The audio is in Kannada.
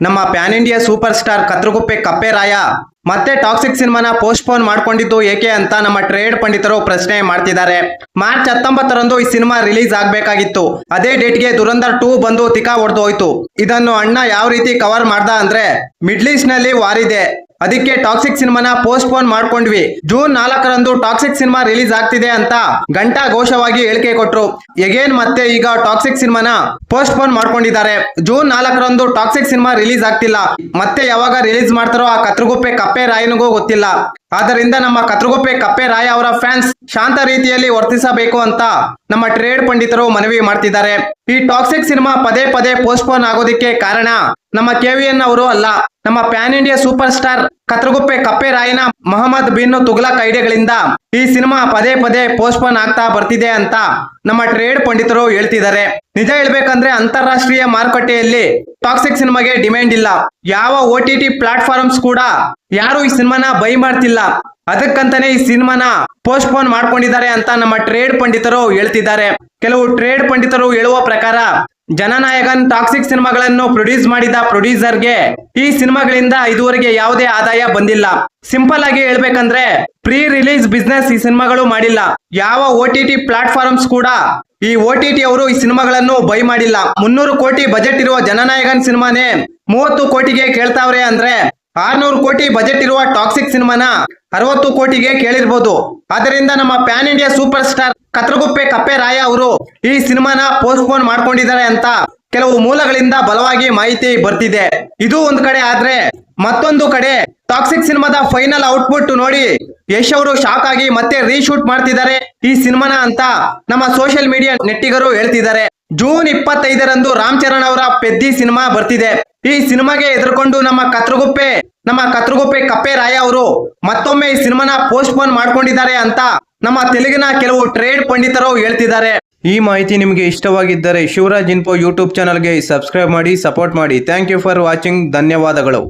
ನಮ್ಮ pan India superstar Katraguppe Kapperaya ಮತ್ತೆ ಟಾಕ್ಸಿಕ್ ಸಿನಿಮಾನ ಪೋಸ್ಟ್ಪೋನ್ ಮಾಡ್ಕೊಂಡಿದ್ದು ಏಕೆ ಅಂತ ನಮ್ಮ ಟ್ರೇಡ್ ಪಂಡಿತರು ಪ್ರಶ್ನೆ ಮಾಡ್ತಿದ್ದಾರೆ. ಮಾರ್ಚ್ 19ರಂದು ಈ ಸಿನಿಮಾ ರಿಲೀಸ್ ಆಗ್ಬೇಕಾಗಿತ್ತು. ಅದೇ ಡೇಟ್ಗೆ ದುರಂಧರ್ 2 ಬಂದು ತಿಕಾ ಹೊಡೆದು ಹೋಯ್ತು. ಇದನ್ನು ಅಣ್ಣ ಯಾವ ರೀತಿ ಕವರ್ ಮಾಡ್ದ ಅಂದ್ರೆ, ಮಿಡ್ಲ್ ಈಸ್ಟ್ ನಲ್ಲಿ ವಾರ್ ಇದೆ, ಅದಕ್ಕೆ ಟಾಕ್ಸಿಕ್ ಸಿನಿಮಾನ ಪೋಸ್ಟ್ಪೋನ್ ಮಾಡ್ಕೊಂಡ್ವಿ. ಜೂನ್ 4ರಂದು ಟಾಕ್ಸಿಕ್ ಸಿನಿಮಾ ರಿಲೀಸ್ ಆಗ್ತಿದೆ ಅಂತ ಗಂಟಾ ಘೋಷವಾಗಿ ಹೇಳಿಕೆ ಕೊಟ್ರು. ಎಗೇನ್ ಮತ್ತೆ ಈಗ ಟಾಕ್ಸಿಕ್ ಸಿನಿಮಾನ ಪೋಸ್ಟ್ಪೋನ್ ಮಾಡ್ಕೊಂಡಿದ್ದಾರೆ. ಜೂನ್ 4ರಂದು ಟಾಕ್ಸಿಕ್ ಸಿನಿಮಾ ರಿಲೀಸ್ ಆಗ್ತಿಲ್ಲ. ಮತ್ತೆ ಯಾವಾಗ ರಿಲೀಸ್ ಮಾಡ್ತಾರೋ ಆ ಕತ್ರಗುಪ್ಪೆ ಕಪ್ಪೆರಾಯನಿಗೂ ಗೊತ್ತಿಲ್ಲ. ಆದ್ದರಿಂದ ನಮ್ಮ ಕತ್ರಗುಪ್ಪೆ ಕಪ್ಪೆರಾಯ ಅವರ ಫ್ಯಾನ್ಸ್ ಶಾಂತ ರೀತಿಯಲ್ಲಿ ವರ್ತಿಸಬೇಕು ಅಂತ ನಮ್ಮ ಟ್ರೇಡ್ ಪಂಡಿತರು ಮನವಿ ಮಾಡ್ತಿದ್ದಾರೆ. ಈ ಟಾಕ್ಸಿಕ್ ಸಿನಿಮಾ ಪದೇ ಪದೇ ಪೋಸ್ಟ್ಪೋನ್ ಆಗೋದಕ್ಕೆ ಕಾರಣ ನಮ್ಮ ಕೆವಿಎನ್ ಅವರು ಅಲ್ಲ, ನಮ್ಮ pan India superstar Katraguppe ಕಪ್ಪೆರಾಯನ ಮೊಹಮ್ಮದ್ ಬಿನ್ ತುಗ್ಲಕ್ ಐಡಿಯಾಗಳಿಂದ ಈ ಸಿನಿಮಾ ಪದೇ ಪದೇ ಪೋಸ್ಟ್ಪೋನ್ ಆಗ್ತಾ ಬರ್ತಿದೆ ಅಂತ ನಮ್ಮ ಟ್ರೇಡ್ ಪಂಡಿತರು ಹೇಳ್ತಿದ್ದಾರೆ. ನಿಜ ಹೇಳ್ಬೇಕಂದ್ರೆ ಅಂತಾರಾಷ್ಟ್ರೀಯ ಮಾರುಕಟ್ಟೆಯಲ್ಲಿ ಟಾಕ್ಸಿಕ್ ಸಿನಿಮಾಗೆ ಡಿಮ್ಯಾಂಡ್ ಇಲ್ಲ. ಯಾವ OTT ಪ್ಲಾಟ್ಫಾರ್ಮ್ಸ್ ಕೂಡ ಯಾರು ಈ ಸಿನಿಮಾನ ಬೈ ಮಾಡ್ತಿಲ್ಲ. ಅದಕ್ಕಂತಾನೆ ಈ ಸಿನಿಮಾನ ಪೋಸ್ಟ್ಪೋನ್ ಮಾಡ್ಕೊಂಡಿದ್ದಾರೆ ಅಂತ ನಮ್ಮ ಟ್ರೇಡ್ ಪಂಡಿತರು ಹೇಳ್ತಿದ್ದಾರೆ. ಕೆಲವು ಟ್ರೇಡ್ ಪಂಡಿತರು ಹೇಳುವ ಪ್ರಕಾರ ಜನನಾಯಕನ್ ಟಾಕ್ಸಿಕ್ ಸಿನಿಮಾಗಳನ್ನು ಪ್ರೊಡ್ಯೂಸ್ ಮಾಡಿದ ಪ್ರೊಡ್ಯೂಸರ್ಗೆ ಈ ಸಿನಿಮಾಗಳಿಂದ ಇದುವರೆಗೆ ಯಾವುದೇ ಆದಾಯ ಬಂದಿಲ್ಲ. ಸಿಂಪಲ್ ಆಗಿ ಹೇಳ್ಬೇಕಂದ್ರೆ ಪ್ರೀ ರಿಲೀಸ್ ಬಿಸ್ನೆಸ್ ಈ ಸಿನಿಮಾಗಳು ಮಾಡಿಲ್ಲ. ಯಾವ OTT ಪ್ಲಾಟ್ಫಾರ್ಮ್ಸ್ ಕೂಡ ಈ OTT ಅವರು ಈ ಸಿನಿಮಾಗಳನ್ನು ಬೈ ಮಾಡಿಲ್ಲ. 300 ಕೋಟಿ ಬಜೆಟ್ ಇರುವ ಜನನಾಯಕನ್ ಸಿನಿಮಾನೇ 30 ಕೋಟಿಗೆ ಕೇಳ್ತಾವ್ರೆ ಅಂದ್ರೆ 600 ಕೋಟಿ ಬಜೆಟ್ ಇರುವ ಟಾಕ್ಸಿಕ್ ಸಿನಿಮಾನ 60 ಕೋಟಿಗೆ ಕೇಳಿರ್ಬೋದು. ಆದ್ದರಿಂದ ನಮ್ಮ pan India superstar Katraguppe Kapperaya ಅವರು ಈ ಸಿನಿಮಾನ ಪೋಸ್ಟ್ಪೋನ್ ಮಾಡ್ಕೊಂಡಿದ್ದಾರೆ ಅಂತ ಕೆಲವು ಮೂಲಗಳಿಂದ ಬಲವಾಗಿ ಮಾಹಿತಿ ಬರ್ತಿದೆ. ಇದು ಒಂದ್ ಕಡೆ ಆದ್ರೆ, ಮತ್ತೊಂದು ಕಡೆ ಟಾಕ್ಸಿಕ್ ಸಿನಿಮಾದ ಫೈನಲ್ ಔಟ್ಪುಟ್ ನೋಡಿ ಯಶ್ ಅವರು ಶಾಕ್ ಆಗಿ ಮತ್ತೆ ರೀಶೂಟ್ ಮಾಡ್ತಿದ್ದಾರೆ ಈ ಸಿನಿಮಾನ ಅಂತ ನಮ್ಮ ಸೋಷಿಯಲ್ ಮೀಡಿಯಾ ನೆಟ್ಟಿಗರು ಹೇಳ್ತಿದ್ದಾರೆ. ಜೂನ್ 25ರಂದು ರಾಮ್ ಚರಣ್ ಅವರ ಪೆದ್ದಿ ಸಿನಿಮಾ ಬರ್ತಿದೆ. ಈ ಸಿನಿಮಾಗೆ ಎದುರ್ಕೊಂಡು ನಮ್ಮ ಕತ್ರಗುಪ್ಪೆ ಕಪ್ಪೆರಾಯ ಅವರು ಮತ್ತೊಮ್ಮೆ ಈ ಸಿನಿಮಾನ ಪೋಸ್ಟ್ಪೋನ್ ಮಾಡ್ಕೊಂಡಿದ್ದಾರೆ ಅಂತ ನಮ್ಮ ತೆಲುಗಿನ ಕೆಲವು ಟ್ರೇಡ್ ಪಂಡಿತರು ಹೇಳ್ತಿದ್ದಾರೆ. ಈ ಮಾಹಿತಿ ನಿಮಗೆ ಇಷ್ಟವಾಗಿದ್ದರೆ ಶಿವರಾಜ್ ಇನ್ಫೋ ಯೂಟ್ಯೂಬ್ ಚಾನಲ್ಗೆ ಸಬ್ಸ್ಕ್ರೈಬ್ ಮಾಡಿ, ಸಪೋರ್ಟ್ ಮಾಡಿ. Thank you for watching. ಧನ್ಯವಾದಗಳು.